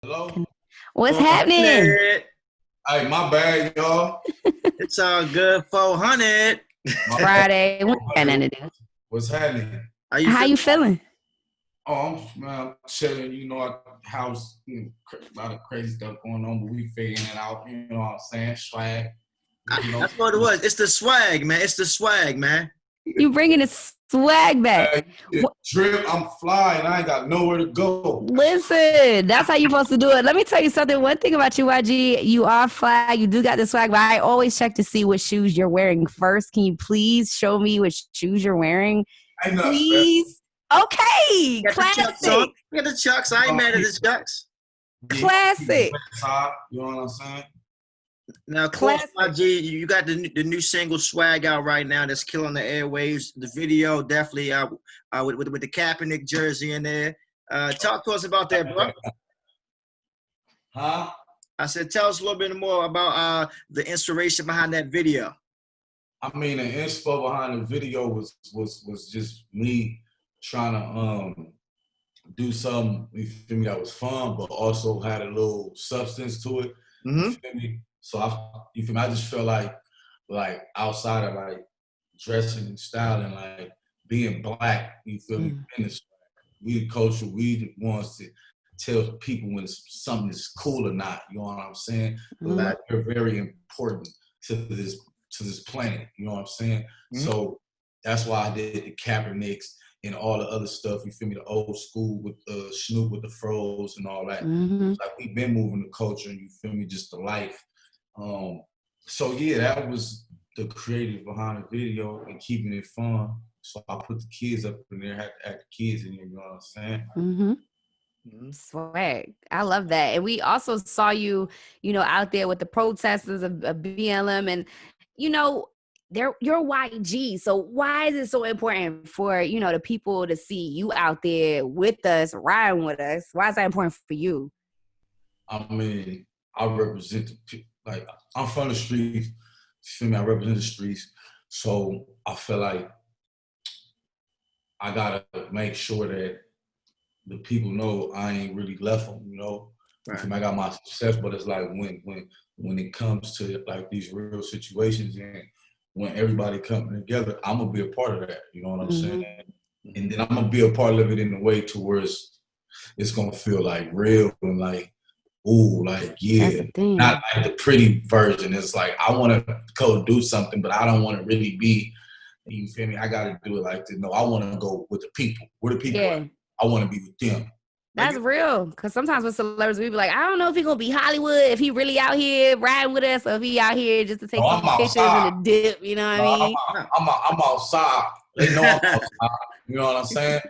Hello? What's 400. happening? Hey, my bad, y'all. It's all good. 400. It's My bad. Friday. We ain't got nothing to do. What's happening? How you How feel? you feeling? Oh, I'm chilling. House, a lot of crazy stuff going on, but we figuring it out. You know what I'm saying? Swag. You know, That's what it was. It's the swag, man. It's the swag, man. You bringing the swag back. hey, drip, I'm flying. I ain't got nowhere to go. Listen, that's how you supposed to do it. Let me tell you something. One thing about you, YG, you are flag. You do got the swag, but I always check to see what shoes you're wearing first. Can you please show me what shoes you're wearing? Ain't nothing special. Please. Okay, Got the chucks on. classic. Got the chucks. I ain't mad at the chucks. Classic. You know what I'm saying? Now, of course, Classic. YG, you got the new single swag out right now that's killing the airwaves. The video definitely with the Kaepernick jersey in there. Talk to us about that, bro. Huh? I said, tell us a little bit more about the inspiration behind that video. I mean, the inspo behind the video was just me trying to do something, you feel me, that was fun, but also had a little substance to it. Mm-hmm. You feel me? So you feel me? I just feel like outside of like dressing and styling, like being black, you feel me? In this, we the culture, we the ones to tell people when something is cool or not. You know what I'm saying? Like they're very important to this planet. You know what I'm saying? So that's why I did the Kaepernicks and all the other stuff. You feel me? The old school with Snoop with the fros and all that. Like we've been moving the culture, and you feel me? Just the life. So yeah, that was the creative behind the video and keeping it fun. So I put the kids up in there, had to act the kids in there. You know what I'm saying? Swag. I love that. And we also saw you, out there with the protesters of BLM and, you're YG. So why is it so important for, the people to see you out there with us, riding with us? Why is that important for you? I mean, I represent like I'm from the streets. You feel me? I represent the streets. So I feel like I gotta make sure that the people know I ain't really left them, Right. I got my success, but it's like when it comes to like these real situations and when everybody coming together, I'm gonna be a part of that. You know what I'm saying? And then I'm gonna be a part of it in a way to where it's gonna feel like real and like, ooh, like yeah, not like the pretty version. It's like I want to go do something, but I don't want to really be. You feel me? I got to do it like this. No, I want to go with the people. Where the people at? I want to be with them. That's real. Because sometimes with celebrities, we be like, I don't know if he going to be Hollywood, if he really out here riding with us, or if he out here just to take some pictures and a dip. You know what I mean? I'm outside. They know I'm outside. You know what I'm saying?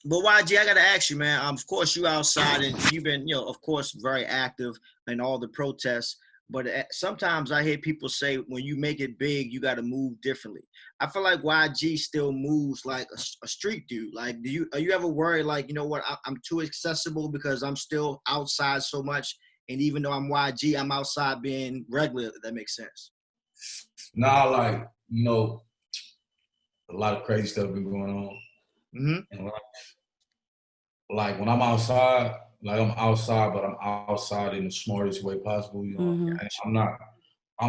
But YG, I got to ask you, man. Of course, you outside and you've been, of course, very active in all the protests. But sometimes I hear people say when you make it big, you got to move differently. I feel like YG still moves like a street dude. Like, are you ever worried, like, you know what, I'm too accessible because I'm still outside so much, and even though I'm YG, I'm outside being regular. If that makes sense. Nah, like a lot of crazy stuff been going on. And like when I'm outside, like I'm outside, but I'm outside in the smartest way possible. I'm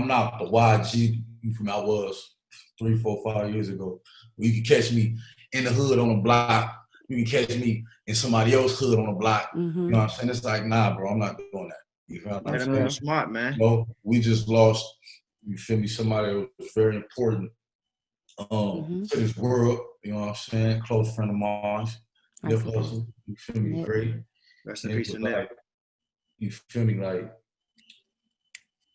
not the YG from I was 3, 4, 5 years ago. You can catch me in the hood on the block. You can catch me in somebody else's hood on the block. You know what I'm saying? It's like, nah, bro, I'm not doing that. You feel what I'm saying? That's smart, man. We just lost, you feel me, somebody that was very important to this world. You know what I'm saying? Close friend of mine. Nip Hussle, you feel me? Great. Rest in peace, Nip. You feel me? Like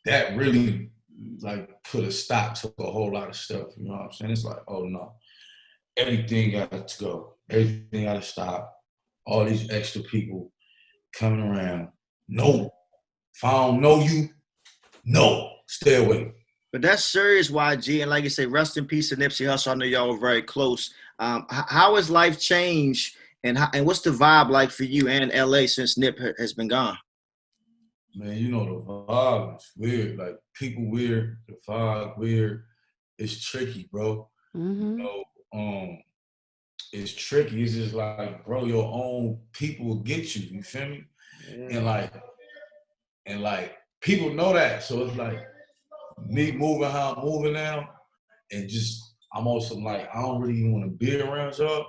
that really like put a stop to a whole lot of stuff. You know what I'm saying? It's like, oh no, everything got to go. Everything got to stop. All these extra people coming around. No, if I don't know you, no, stay away. But that's serious, YG. And like you say, rest in peace to Nipsey Hussle. I know y'all were very close. How has life changed? And what's the vibe like for you and LA since Nip has been gone? Man, the vibe is weird. Like people weird, the vibe weird. It's tricky, bro. It's tricky. It's just like, bro, your own people will get you. You feel me? Yeah. And like And like people know that. So it's like me moving how I'm moving now, and just I'm also like, I don't really even want to be around y'all.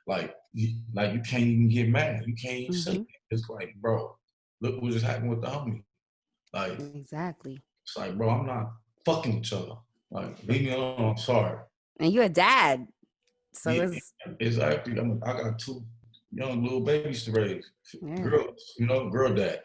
Like you can't even get mad. You can't even say Mm-hmm. it. It's like, bro, look what just happened with the homie. Like, Exactly. it's like, bro, I'm not fucking with y'all. Like, leave me alone. I'm sorry. And you're a dad. So Yeah, it's exactly. I got 2 young little babies to raise. yeah. Girls, girl dad.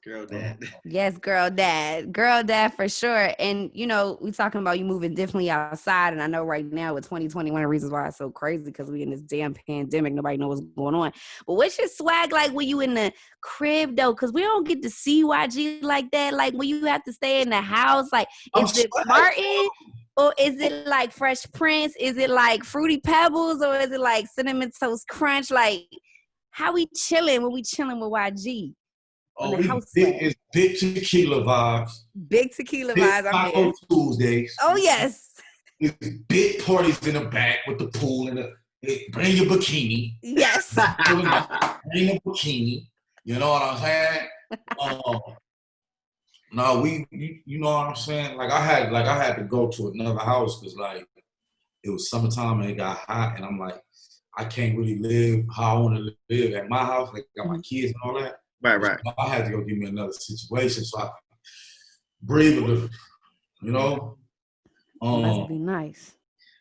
Girl, Uh, dad. Yes, girl dad for sure. And we talking about you moving differently outside. And I know right now with 2020, one of the reasons why it's so crazy because we in this damn pandemic, nobody knows what's going on. But what's your swag like when you in the crib though? Because we don't get to see YG like that. Like when you have to stay in the house, like I'm is it swag. Martin? Or is it like Fresh Prince? Is it like Fruity Pebbles? Or is it like Cinnamon Toast Crunch? Like how we chilling when we chilling with YG? On Oh, the we house big, swag. it's big tequila vibes. Big tequila Big vibes. I'm Taco there. Tuesdays. Oh yes. It's big parties in the back with the pool and bring your bikini. Yes. Bring a bikini. You know what I'm saying? No, you know what I'm saying? Like I had to go to another house because like it was summertime and it got hot, and I'm like, I can't really live how I want to live at my house. Like I got my kids and all that. Right. So I had to go give me another situation so I could breathe a little, you know. Must be nice.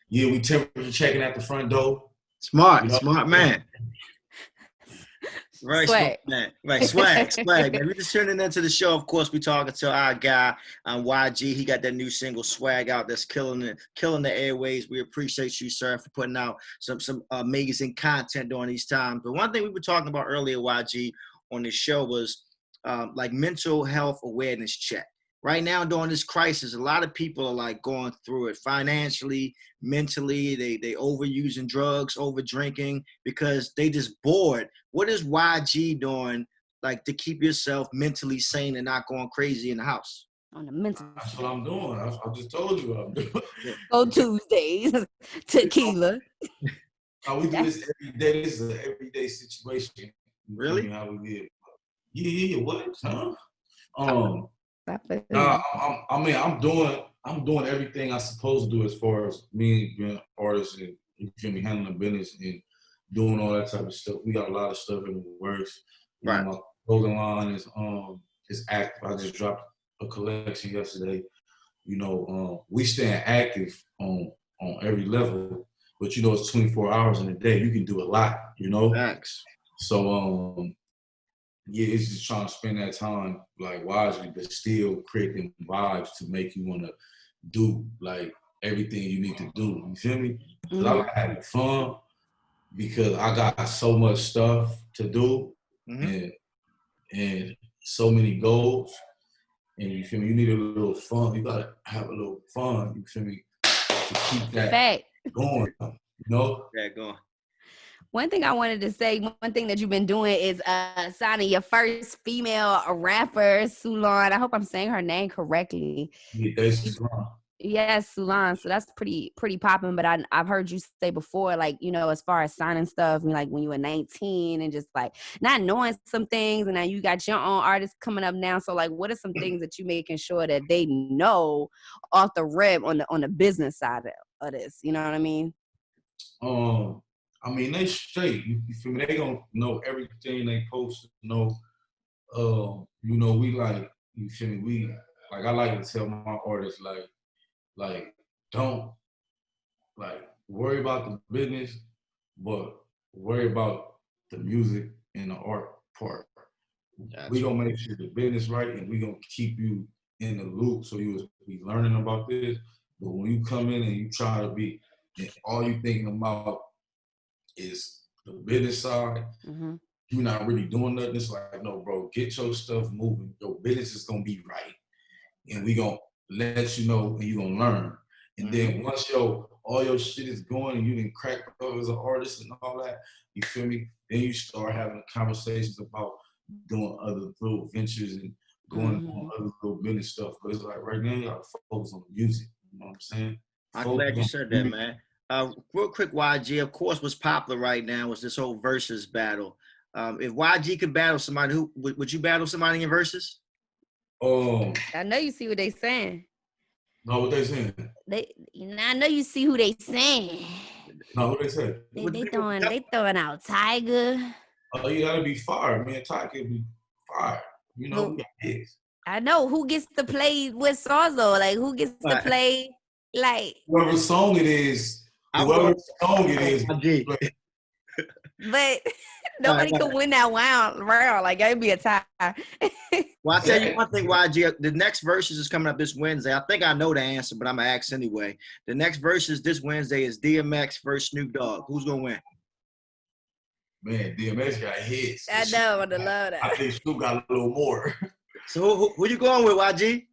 Yeah, we temperature checking at the front door. Smart man. Very Swag. smart man. Right, swag, man. We just tuning into the show. Of course, we talking to our guy YG. He got that new single "Swag" out that's killing the airways. We appreciate you, sir, for putting out some amazing content during these times. But one thing we were talking about earlier, YG, on this show was like mental health awareness check. Right now, during this crisis, a lot of people are like going through it financially, mentally. They overusing drugs, over drinking because they just bored. What is YG doing like to keep yourself mentally sane and not going crazy in the house? On the mental. That's what I'm doing. I just told you what I'm doing. Go Tuesdays. Tequila. How we do this every day. This is an everyday situation. Really? How we live. Yeah. What? Huh? I'm doing everything I'm supposed to do as far as me being an artist and handling the business and doing all that type of stuff. We got a lot of stuff in the works. Right. My clothing line is active. I just dropped a collection yesterday. We staying active on every level, but it's 24 hours in a day. You can do a lot. Thanks. So yeah, it's just trying to spend that time like wisely, but still create them vibes to make you want to do like everything you need to do. You feel me? Because I like having fun because I got so much stuff to do and so many goals. And you feel me? You need a little fun. You gotta have a little fun. You feel me? To keep that going. Yeah, going. One thing I wanted to say, one thing that you've been doing is signing your first female rapper, Solange. I hope I'm saying her name correctly. Yeah, that's Solange. Yes, Solange. So that's pretty popping. But I've heard you say before, like, as far as signing stuff, like when you were 19 and just like not knowing some things, and now you got your own artists coming up now. So like, what are some things that you making sure that they know off the rip on the business side of this? You know what I mean? I mean, they straight. You feel me? They gonna know everything they post to know. We like, you feel me? We like, I like to tell my artists like don't like worry about the business, but worry about the music and the art part. Gotcha. We gonna make sure the business right, and we gonna keep you in the loop so you will be learning about this. But when you come in and you try to be, and all you thinking about is the business side, you're not really doing nothing. It's like, no, bro, get your stuff moving. Your business is gonna be right, and we gonna let you know, and you gonna learn. And then once all your shit is going, and you didn't crack up as an artist and all that, you feel me? Then you start having conversations about doing other little ventures and going on other little business stuff. But it's like right now, you gotta focus on the music. You know what I'm saying? I'm glad you said that, man. Real quick, YG, of course, what's popular right now is this whole versus battle. If YG could battle somebody, who would you battle somebody in versus? I know you see what they saying. No, what they saying? I know you see who they saying. No, what they say? They throwing out Tiger. Oh, you gotta be fired, man. Ty can be fired. You know, we got hits. I know who gets to play with Sarzo. Like who gets to play like whoever song it is. But nobody can win that round. Like it'd be a tie. Well, I'll tell you one thing, YG. The next verses is coming up this Wednesday. I think I know the answer, but I'm gonna ask anyway. The next verses this Wednesday is DMX versus Snoop Dogg. Who's gonna win? Man, DMX got hits. I know, I love that. I think Snoop got a little more. So who you going with, YG?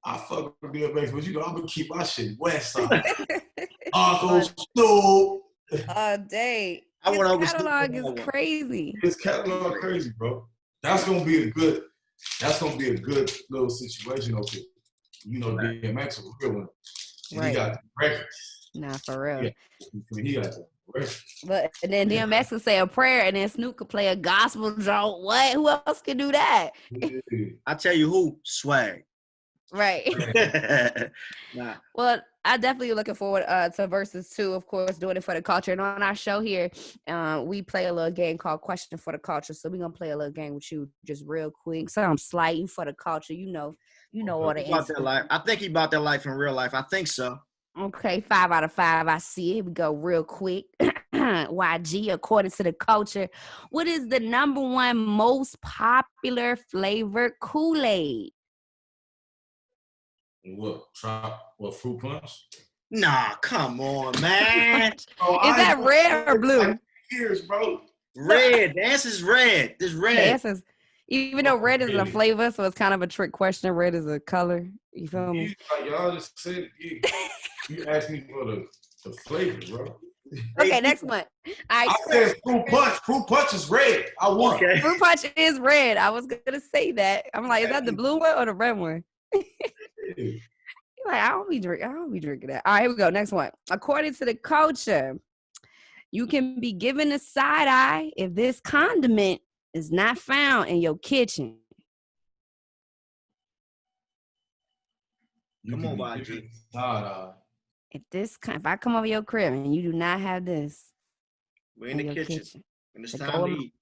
I fuck with DMX, but you know I'm gonna keep my shit West Side. Uncle Snoop. Oh, dang. His catalog is crazy. His catalog crazy, bro. That's gonna be a good little situation. Okay, you know, DMX is a real one. And he got the records. Nah, for real. Yeah, he got the records. But and then DMX could say a prayer, and then Snoop could play a gospel joint. What? Who else can do that? I tell you who, Swag. Right. Nah. Well, I definitely looking forward to verses 2, of course, doing it for the culture. And on our show here, we play a little game called Question for the Culture. So we're gonna play a little game with you just real quick. So I'm slighting for the culture. You know all the answers. I think he about that life in real life. I think so. Okay, 5 out of 5. I see it. Here we go real quick. YG, according to the culture, what is the number 1 most popular flavored Kool-Aid? What fruit punch? Nah, come on, man. Is that red or blue? Years, bro. Red. The answer's red. It's red. Even though red is a flavor, so it's kind of a trick question. Red is a color. You feel me? Y'all just said you asked me for the flavor, bro. Okay, next one. I said fruit punch. Fruit punch is red. I won. Okay. Fruit punch is red. I was gonna say that. I'm like, is that the blue one or the red one? You're like, I don't be drinking that. All right, here we go. Next one. According to the culture, you can be given a side eye if this condiment is not found in your kitchen. Come on, YG. If I come over your crib and you do not have this, we're in the kitchen. And it's time to eat.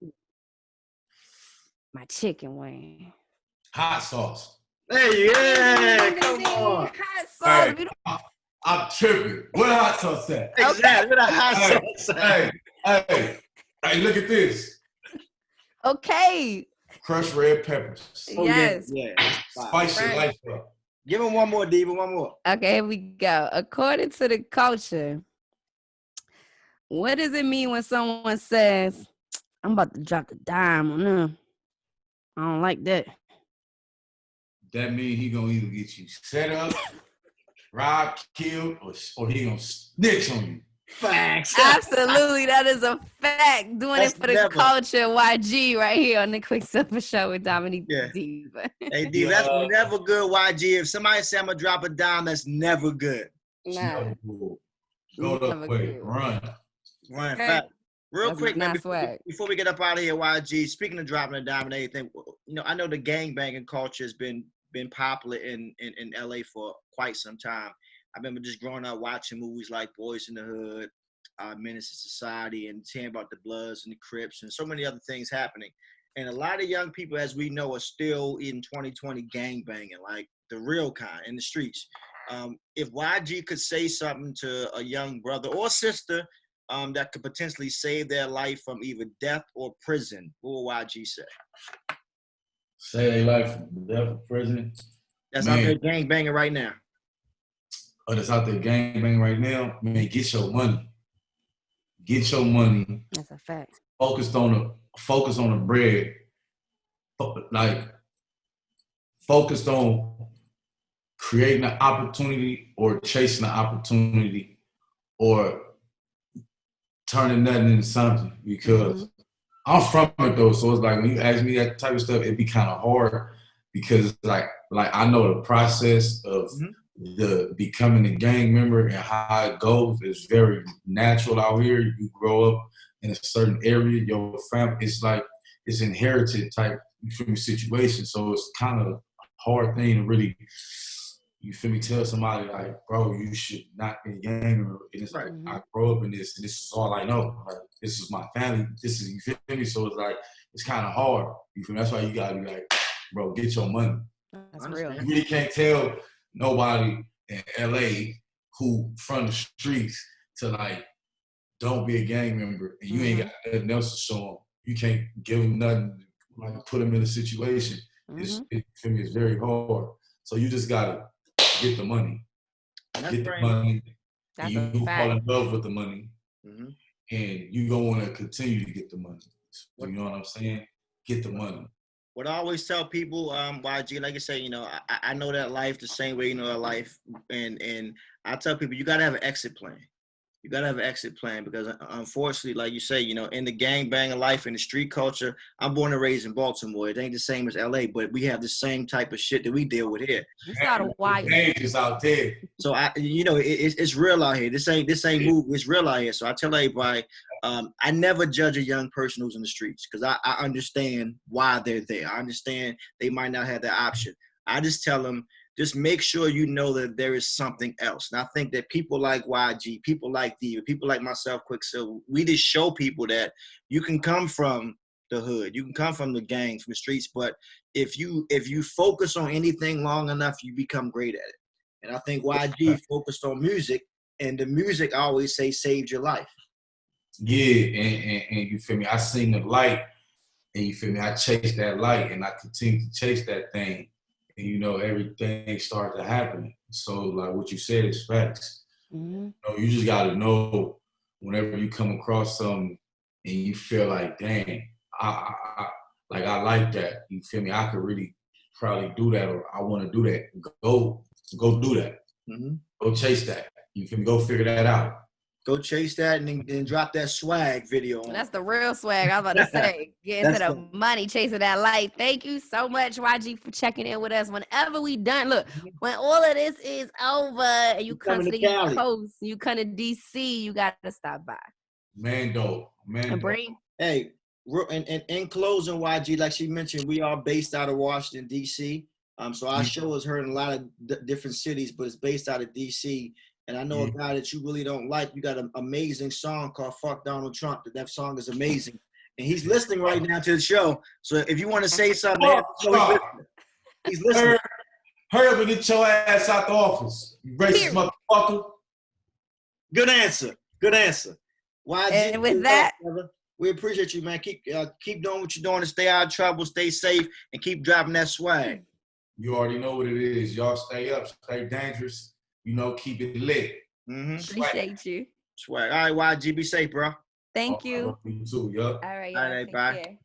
My chicken wing. Hot sauce. Hey, yeah, come on. Hot sauce. Hey, I'm tripping. What hot sauce at? Exactly. What a hot sauce. Hey, look at this. Okay. Crushed red peppers. Yes. Yeah. Spice your life up. Give him one more, Diva. One more. Okay, here we go. According to the culture, what does it mean when someone says, I'm about to drop the dime on them? I don't like that. That means he gonna either get you set up, rob, kill, or he gonna snitch on you. Facts. Absolutely, that is a fact. Doing it for the culture, YG, right here on the Quicksilver Show with Dominique Diva. Hey, Diva, that's never good, YG. If somebody say I'm gonna drop a dime, that's never good. Nah. Go the way. Run. Okay. Real quick, man, before we get up out of here, YG, speaking of dropping a dime and everything, I know the gangbanging culture has been popular in LA for quite some time. I remember just growing up watching movies like Boys in the Hood, Menace to Society, and hearing about the Bloods and the Crips and so many other things happening. And a lot of young people, as we know, are still in 2020 gangbanging, like the real kind in the streets. If YG could say something to a young brother or sister that could potentially save their life from either death or prison, what will YG say? Save their life from death or prison? That's out there gangbanging right now. Oh, that's out there gangbanging right now? Man, get your money. Get your money. That's a fact. Focus on the bread. Like, focused on creating an opportunity or chasing an opportunity or turning nothing into something, because I'm from it though. So it's like when you ask me that type of stuff, it'd be kind of hard because like I know the process of the becoming a gang member and how it goes is very natural out here. You grow up in a certain area, your family, it's like it's inherited type you feel me, situation. So it's kind of a hard thing to really, you feel me, tell somebody like, bro, you should not be a gang member. And it's like, I grew up in this, and this is all I know. Like, this is my family. This is, you feel me? So it's like, it's kind of hard. You feel me? That's why you gotta be like, bro, get your money. That's real. You really can't tell nobody in LA who from the streets to like, don't be a gang member, and you ain't got nothing else to show them. You can't give them nothing, like put them in a situation. For me, it's very hard. So you just gotta get the money. Get the money. And you fall in love with the money. And you don't want to continue to get the money. You know what I'm saying? Get the money. What I always tell people, YG, like I say, you know, I know that life the same way you know that life. And I tell people, you got to have an exit plan. You got to have an exit plan because unfortunately, like you say, you know, in the gangbang of life, in the street culture, I'm born and raised in Baltimore. It ain't the same as LA, but we have the same type of shit that we deal with here. It's not a wire. Dangerous out there. So you know, it's real out here. This ain't move. It's real out here. So I tell everybody, I never judge a young person who's in the streets because I understand why they're there. I understand they might not have that option. I just tell them, just make sure you know that there is something else. And I think that people like YG, people like Diva, people like myself, Quicksilver, we just show people that you can come from the hood, you can come from the gangs, from the streets, but if you focus on anything long enough, you become great at it. And I think YG focused on music, and the music, I always say, saved your life. Yeah, and you feel me? I seen the light, and you feel me? I chased that light, and I continue to chase that thing. And, you know, everything started to happen. So, like what you said is facts. You know, you just got to know whenever you come across something and you feel like, dang, I like that. You feel me? I could really probably do that, or I want to do that. Go do that. Go chase that. You feel me? Go figure that out. Go chase that and then drop that swag video on. That's the real swag. I was about to say, get into the money, chasing that light. Thank you so much, YG, for checking in with us. Whenever we done, look, when all of this is over and you come to the East Coast, you come to DC, you got to stop by. Mando. Hey, and in closing, YG, like she mentioned, we are based out of Washington, D.C. So our show is heard in a lot of different cities, but it's based out of D.C., and I know a guy that you really don't like. You got an amazing song called Fuck Donald Trump. That song is amazing. And he's listening right now to the show. So if you want to say something, he's listening. Hurry up and get your ass out the office, you racist motherfucker. Good answer. YG, and with that, we appreciate you, man. Keep doing what you're doing to stay out of trouble, stay safe, and keep dropping that swag. You already know what it is. Y'all stay up, stay dangerous. You know, keep it lit. Appreciate you. Swag. All right, YG, be safe, bro. Thank you. You too, yo. All right, bye. Care.